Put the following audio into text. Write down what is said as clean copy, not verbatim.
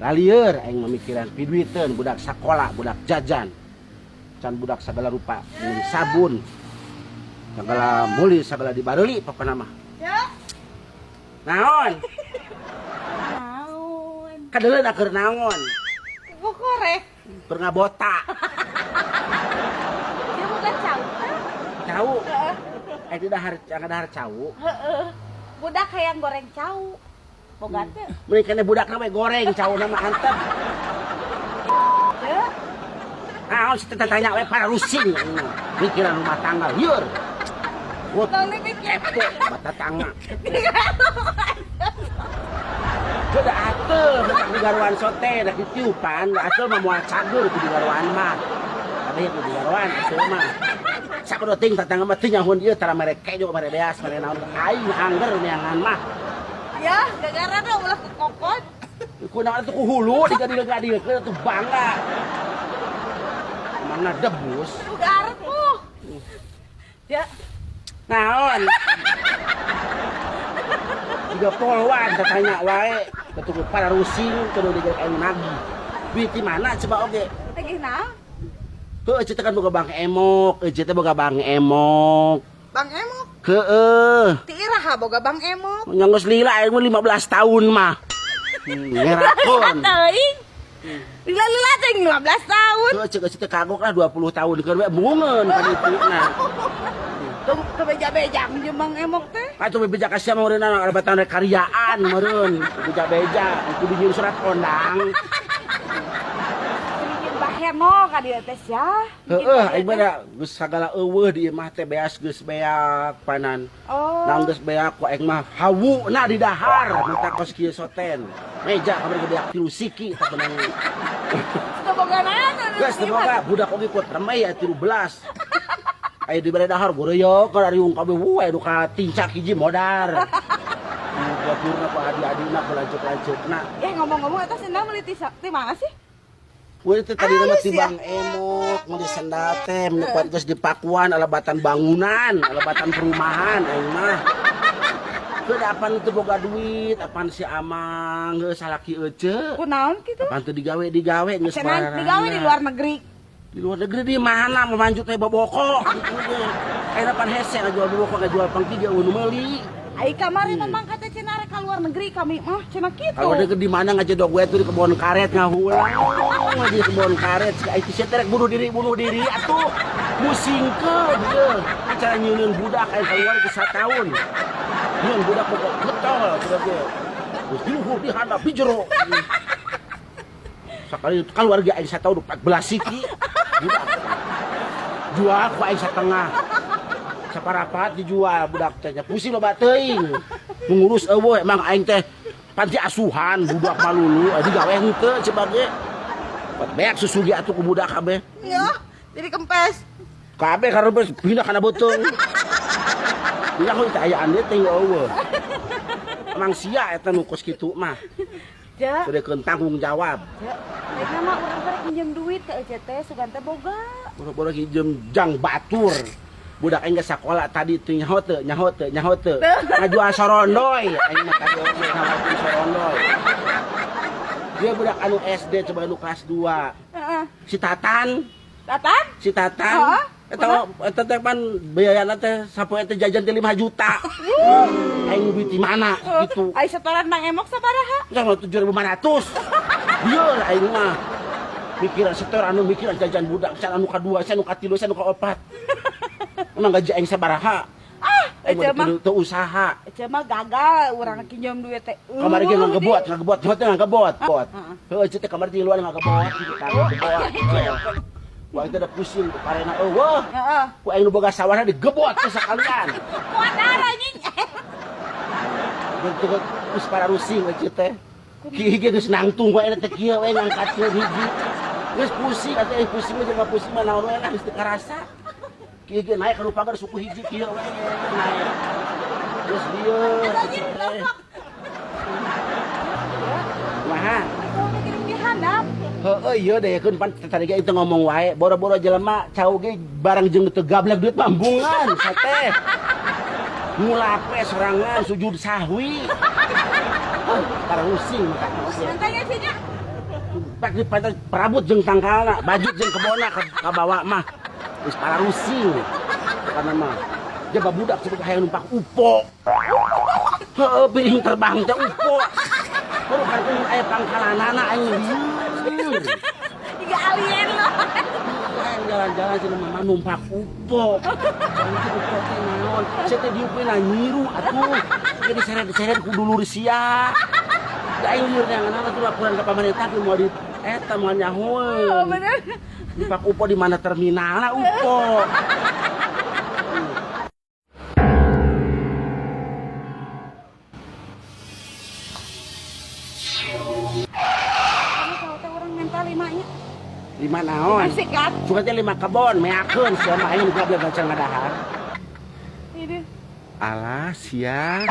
Lalieur aing memikiran piduiteun budak sakola, budak jajan. Can budak segala rupa, sabun. Segala muli, segala dibareuli papa nama. Ya. Naon? Naon? Kadeuleun keur naon? Kok korek? Keur ngabota. Dia bukan cau. Cau. Di dahar cau. Heeh. Budak hayang goreng cau. Boga teh. Meureun kana budak nama goreng cau nama antep. Ya. Naon si tanya we para rusing. Pikiran rumah tangga lieur. Tong dipikir. Bata tangga. Udah atuh, di garuan sote, dah ditiupan, atuh mah moal cager di garuan mah. Tapi itu di garuan atuh mah. Sakudu ting tatangga mah teu nyahun ieu tara mere kejo mere beas mere naon aing angger neangan mah. Ya, gara-gara da ulah kekokot. Kunaon atuh ku hulu digadi-gadieun atuh bangga. Mana debus. Garep tuh. Ya. Naon? Juga polwan tanya wae. Betul para rusing kudu digek aing nagih. Duit di mana coba oge? Lagi naon? Heuh eceut kan boga bang emok, eceut teh boga bang emok. Bang Emok. Heueuh. Ti iraha boga Bang Emok. Nya geus lila aing mah 15 tahun mah. Ngerakon. Teuing. Lila teh 15 tahun. Heuh ceuk eceut teh kagok lah 20 tahun keur we bungeun ka dituna. Tuh kebeja-bejang jeung Bang Emok teh. Atuh bebeja ka sia mah meureun arbatan rekaryaan meureun. Beja-beja kudu nyieur surat kondang. Bikin baheno ka dieu teh sia. Heeh, aing mah geus sagala eueuh di imah teh beas geus beak panan. Oh. Naon geus beak ku aing mah hawuna di dahar minta kos kieu soten. Meja kamari beak 3 siki tah benang. Teu boga naon. Geus teu boga budak oge kuat remeh aya 13. Aya di bere dahar goreuyo ka riung kabeh wae nu ka tincak hiji modar. Baturna ku adi-adina ku lanjut-lanjutna. Ngomong-ngomong eta sendal meuli ti mana sih? Wih itu tadi nama ti Bang Emok mau disendal teh menepat geus dipakuan alabatan bangunan, alabatan perumahan aing mah. Teu da apaan teu boga duit, apaan si Amang geus salaki ece. Kunaon kitu? Apaan teu digawe geus Cenah digawe di luar negeri. Di luar negeri di mana memanjut teh boboko gitu ge. Ayeuna pan hese ngajual boboko ngajual pangki ge nu meuli. Ai kamari memang kata cenah rek ka luar negeri kami mah cenah kitu. Kalau deket di mana ngajodog gue tuh di kebun karet ngahulang di kebun karet itu sih terek bunuh diri atuh musingkeun dia cara nyieun budak aya keluar ke 1 tahun nyieun budak pokok getol terus ge terus diluhur di handap di jero sakali keluarga aing 1 tahun 14 siki budak jual ku aing setengah saparapat dijual budak teh pusing loba teuing ngurus eueuh emang aing teh panti asuhan budak malulu digawe henteu coba ge pot beak susu ge atuh ku budak kabeh ya jadi kempes kabeh karebes pindah kana beuteung pindah ku teh ayaan teh eueuh emang sia eta nu kos kitu mah ja kudu tanggung jawab ja ayeuna mah urang rek pinjem duit ka ece teh sugan teh boga boro-boro pinjem jang batur budak aing geus sakola tadi teu nyaho teu ngajual sorondoy aing mah tadi oge ngajual sorondoy dia budak anu SD coba anu kelas 2 heeh si Tatan Heeh. eta teh pan biayana teh sapoe teh jajan teh 5 juta aing duit di mana gitu ai setoran Bang Emok sabaraha jangan 7.500 bieur aing mah pikiran setoran anu mikiran jajan budak can anu kadua can anu katilu can anu kaopat emang gaji aing sabaraha ece mah teu usaha ece mah gagal urang kinjem duit teh kamari ge ngagebot heuh ece teh kamari di luar ngagebot gitu kan wah itu ada pusing karena eueuh heeh ku aing nu boga sawahna digebot teh sakalian kuadar anjing geus para rusing ece teh kieu ge geus nangtung wae teh kieu we ngangkatkeun hiji geus pusing atuh pusing mah jeung pusing mah naon we lah geus teu karasa kieu ge naik ka nu pagar suku hiji kieu we naik geus lieur kumaha kirim di handap heueuh ieu dayekeun pan tadi ge itu ngomong wae boro-boro jelema cau ge barang jeung teu gablek duit mambungan sateh ngulape sorangan sujud sahwi para rusing maka santai ya cenah Pak di pantai perabot jeung tangkalna, bajut jeung kebona ka bawa mah. Geus palarusing. Karena mah dia babudak seperti hayang numpak UFO. Heueuh piring terbang teh UFO. Kudu kan aya pangkalanana aing lieur. Tiga alien loh. Hayang jalan-jalan cenah mah numpak UFO. Anjing UFO teh naon? Saya teh diupina nyiru atuh. Jadi diseret-diseret ku dulur sia. Da aing lieur neangan tuh laporan ka pamarentah teh moal di eta moal nyahoeun. Oh, bener. Numpak UFO di mana terminalna UFO. Kamu tahu teh orang mental 5-nya. 5 naon? Sikat. Suka teh 5 kebon, meakeun sia mah aing juga beli gacang ngadahar. Ini. Alah sia.